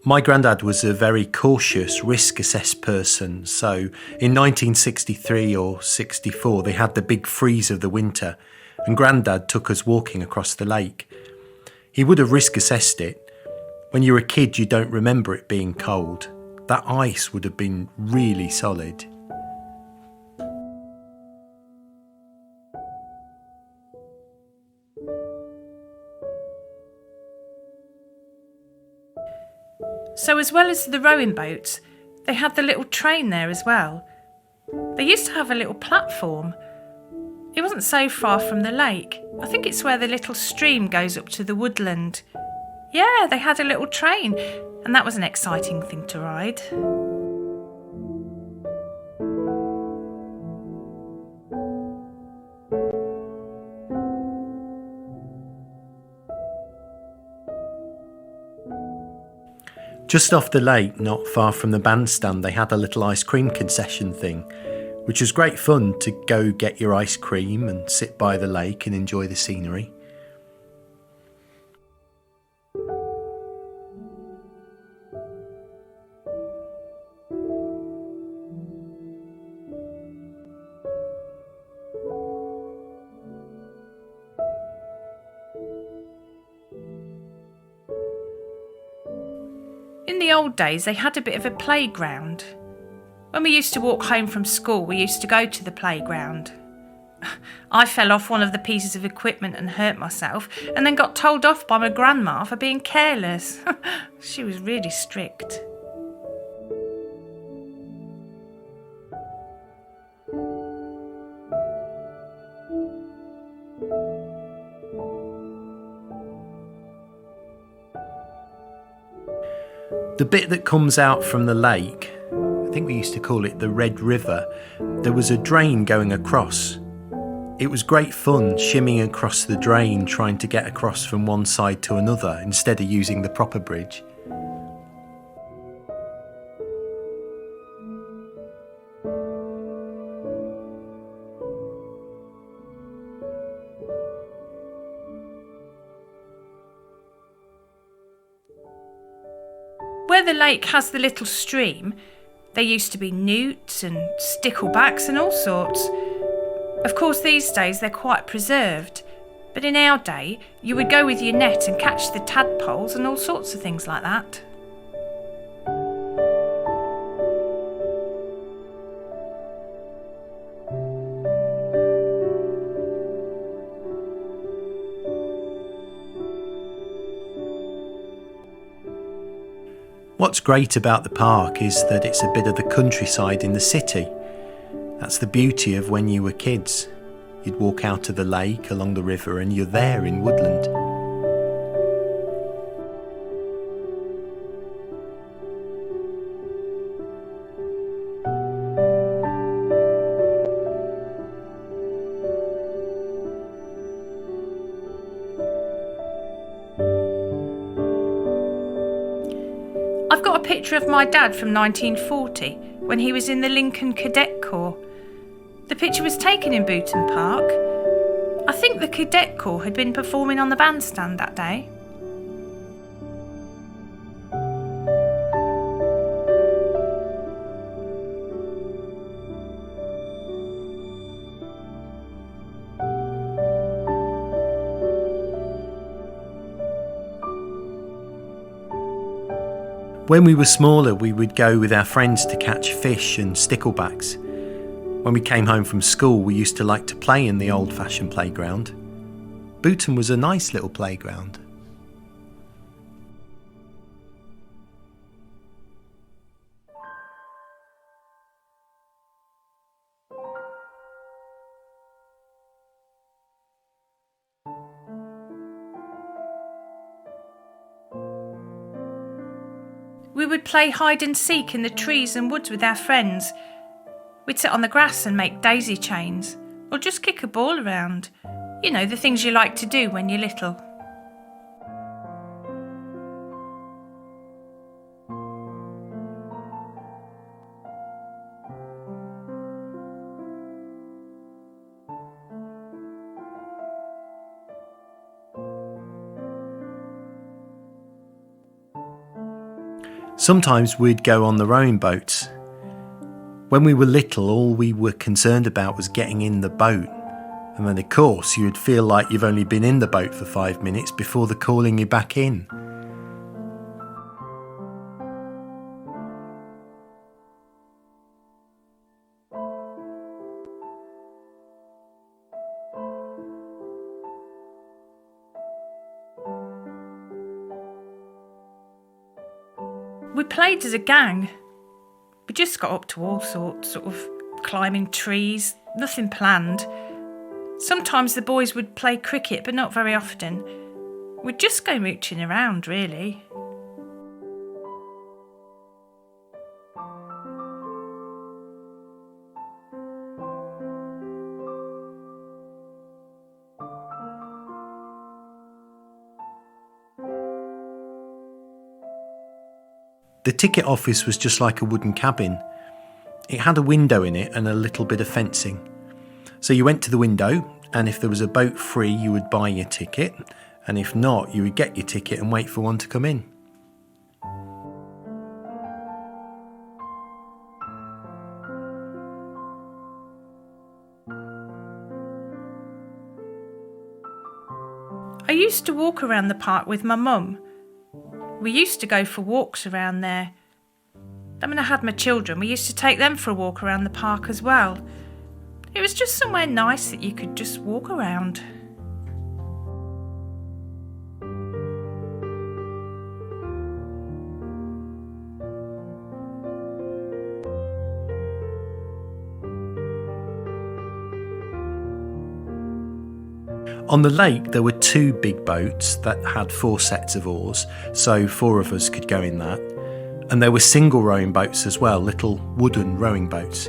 My granddad was a very cautious, risk-assessed person, so in 1963 or 64 they had the big freeze of the winter and Grandad took us walking across the lake. He would have risk-assessed it. When you're a kid you don't remember it being cold. That ice would have been really solid. So as well as the rowing boats, they had the little train there as well. They used to have a little platform. It wasn't so far from the lake. I think it's where the little stream goes up to the woodland. Yeah, they had a little train, and that was an exciting thing to ride. Just off the lake, not far from the bandstand, they had a little ice cream concession thing, which was great fun to go get your ice cream and sit by the lake and enjoy the scenery. In the old days, they had a bit of a playground. When we used to walk home from school, we used to go to the playground. I fell off one of the pieces of equipment and hurt myself, and then got told off by my grandma for being careless. She was really strict. The bit that comes out from the lake, I think we used to call it the Red River, there was a drain going across. It was great fun shimmying across the drain trying to get across from one side to another instead of using the proper bridge. Where the lake has the little stream, there used to be newts and sticklebacks and all sorts. Of course, these days they're quite preserved, but in our day, you would go with your net and catch the tadpoles and all sorts of things like that. What's great about the park is that it's a bit of the countryside in the city. That's the beauty of when you were kids. You'd walk out to the lake, along the river, and you're there in woodland. I've got a picture of my dad from 1940 when he was in the Lincoln Cadet Corps. The picture was taken in Boultham Park. I think the Cadet Corps had been performing on the bandstand that day. When we were smaller, we would go with our friends to catch fish and sticklebacks. When we came home from school, we used to like to play in the old-fashioned playground. Boultham was a nice little playground. We would play hide and seek in the trees and woods with our friends. We'd sit on the grass and make daisy chains, or just kick a ball around. You know, the things you like to do when you're little. Sometimes we'd go on the rowing boats. When we were little, all we were concerned about was getting in the boat. And then, of course, you'd feel like you've only been in the boat for 5 minutes before they're calling you back in. We played as a gang. We just got up to all sorts, sort of climbing trees, nothing planned. Sometimes the boys would play cricket, but not very often. We'd just go mooching around, really. The ticket office was just like a wooden cabin. It had a window in it and a little bit of fencing. So you went to the window, and if there was a boat free, you would buy your ticket, and if not, you would get your ticket and wait for one to come in. I used to walk around the park with my mum. We used to go for walks around there. Then when I had my children, we used to take them for a walk around the park as well. It was just somewhere nice that you could just walk around. On the lake, there were 2 big boats that had 4 sets of oars, so 4 of us could go in that. And there were single rowing boats as well, little wooden rowing boats.